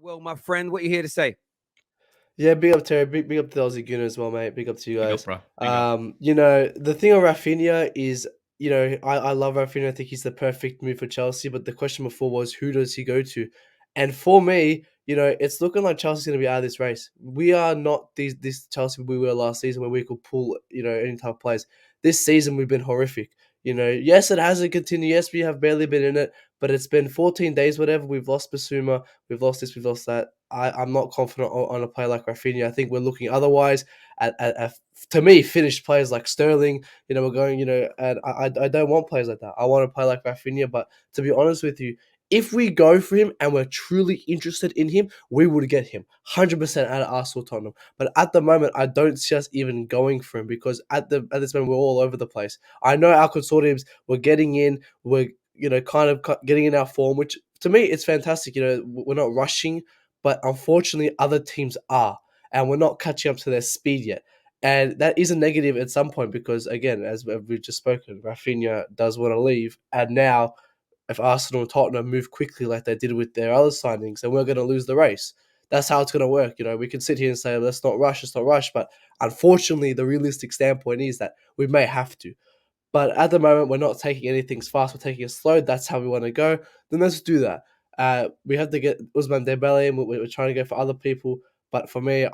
Well, my friend, what you here to say? Yeah, big up Terry, big up to the Aussie Gunner as well, mate. Big up to you Big up, guys. bro. Big up. The thing on Raphinha is, I love Raphinha. I think he's the perfect move for Chelsea. But the question before was, who does he go to? And for me, it's looking like Chelsea's going to be out of this race. We are not this Chelsea we were last season where we could pull, any type of players. This season we've been horrific. Yes, it hasn't continued. Yes, we have barely been in it, but it's been 14 days, whatever. We've lost Basuma. We've lost this. We've lost that. I'm not confident on a player like Raphinha. I think we're looking otherwise at to me, finished players like Sterling. We're going, and I don't want players like that. I want to play like Raphinha. But to be honest with you, if we go for him and we're truly interested in him, we would get him 100% out of Arsenal Tottenham. But at the moment, I don't see us even going for him because at this moment we're all over the place. I know our consortiums we're getting in, we're kind of getting in our form, which to me it's fantastic. We're not rushing, but unfortunately other teams are, and we're not catching up to their speed yet. And that is a negative at some point because, again, as we've just spoken, Raphinha does want to leave. And now, if Arsenal and Tottenham move quickly like they did with their other signings, then we're going to lose the race. That's how it's going to work. We can sit here and say, let's not rush, let's not rush. But unfortunately, the realistic standpoint is that we may have to. But at the moment, we're not taking anything fast. We're taking it slow. That's how we want to go. Then let's do that. We have to get Usman Dembele, and we're trying to go for other people. But for me,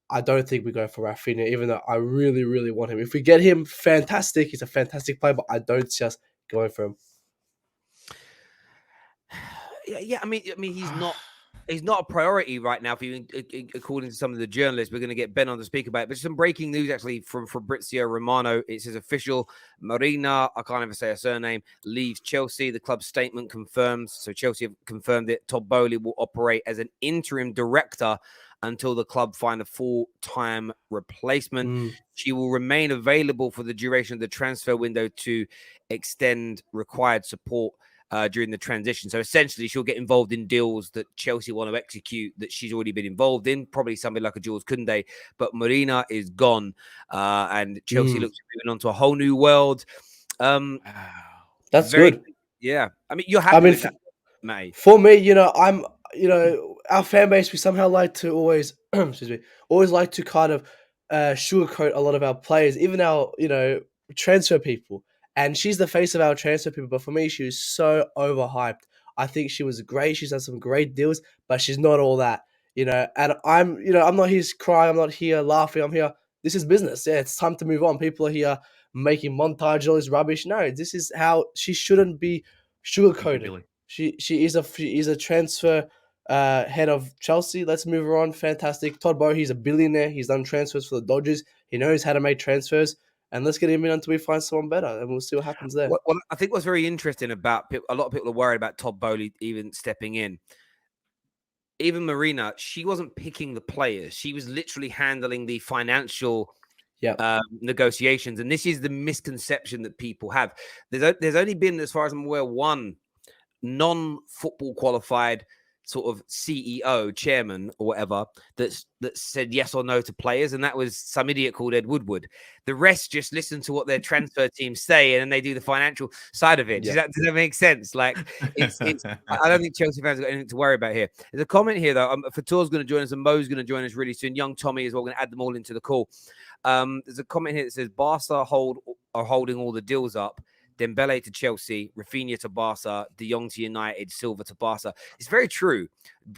I don't think we go for Raphinha, even though I really, really want him. If we get him, fantastic. He's a fantastic player, but I don't just going for him. Yeah. I mean, he's not a priority right now for you, according to some of the journalists. We're going to get Ben on to speak about it. But some breaking news actually from Fabrizio Romano. It says official Marina, I can't ever say her surname, leaves Chelsea. The club's statement confirms. So Chelsea have confirmed it. Todd Bowley will operate as an interim director until the club find a full-time replacement. She will remain available for the duration of the transfer window to extend required support during the transition. So essentially, she'll get involved in deals that Chelsea want to execute that she's already been involved in, probably somebody like a Jules Koundé. But Marina is gone, and Chelsea looks moving on to a whole new world. Wow. That's good. Yeah. I mean, you're happy with that, mate? For me, our fan base, we somehow like to always, excuse me, always like to kind of sugarcoat a lot of our players, even our, transfer people. And she's the face of our transfer people. But for me, she was so overhyped. I think she was great. She's had some great deals, but she's not all that, And I'm not here crying. I'm not here laughing. I'm here. This is business. Yeah, it's time to move on. People are here making montage, all this rubbish. No, this is how she shouldn't be sugarcoated. She is a transfer head of Chelsea. Let's move her on. Fantastic. Todd Bowley, he's a billionaire. He's done transfers for the Dodgers. He knows how to make transfers. And let's get him in until we find someone better, and we'll see what happens there. Well, I think what's very interesting about a lot of people are worried about Todd Bowley even stepping in. Even Marina, she wasn't picking the players. She was literally handling the financial negotiations. And this is the misconception that people have. There's only been, as far as I'm aware, one non-football qualified sort of CEO, chairman, or whatever, that said yes or no to players, and that was some idiot called Ed Woodward. The rest just listen to what their transfer teams say, and then they do the financial side of it. Yeah. Does that make sense? Like, it's I don't think Chelsea fans have got anything to worry about here. There's a comment here, though. Fatur's going to join us, and Mo's going to join us really soon. Young Tommy as well. We're going to add them all into the call. There's a comment here that says Barca are holding all the deals up. Dembele to Chelsea, Raphinha to Barca, De Jong to United, Silva to Barca. It's very true.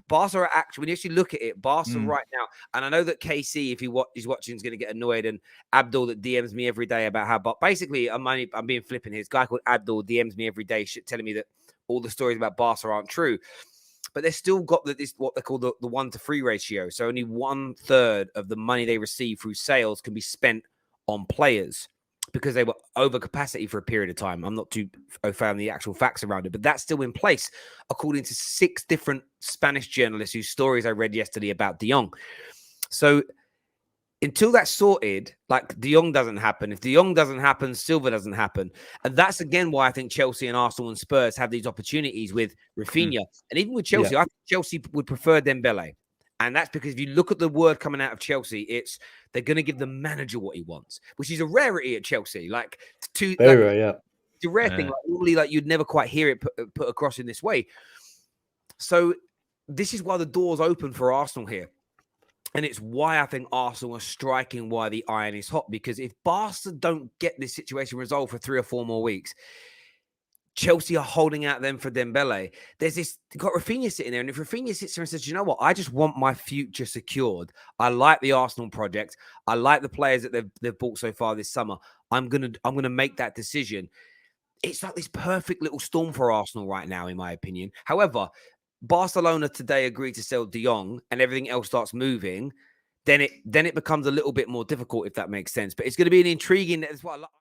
Barca are actually, when you actually look at it, Barca right now, and I know that KC, if he's watching, is going to get annoyed, and Abdul that DMs me every day about how, but basically, I'm being flippant here. This guy called Abdul DMs me every day, telling me that all the stories about Barca aren't true. But they've still got this what they call the 1-to-3 ratio. So only 1/3 of the money they receive through sales can be spent on players, because they were over capacity for a period of time. I'm not too found the actual facts around it, but that's still in place, according to 6 different Spanish journalists whose stories I read yesterday about De Jong. So until that's sorted, like De Jong doesn't happen. If De Jong doesn't happen, Silva doesn't happen. And that's again why I think Chelsea and Arsenal and Spurs have these opportunities with Raphinha. And even with Chelsea, I think Chelsea would prefer Dembele. And that's because if you look at the word coming out of Chelsea, it's they're going to give the manager what he wants, which is a rarity at Chelsea. Like, very rare, yeah. It's a rare thing. Like, normally, like, you'd never quite hear it put across in this way. So this is why the door's open for Arsenal here. And it's why I think Arsenal are striking while the iron is hot. Because if Barca don't get this situation resolved for 3 or 4 more weeks, Chelsea are holding out them for Dembele. There's this, got Raphinha sitting there. And if Raphinha sits there and says, you know what, I just want my future secured. I like the Arsenal project. I like the players that they've bought so far this summer. I'm gonna make that decision. It's like this perfect little storm for Arsenal right now, in my opinion. However, Barcelona today agreed to sell De Jong and everything else starts moving, then it becomes a little bit more difficult, if that makes sense. But it's going to be an intriguing. That's what I like.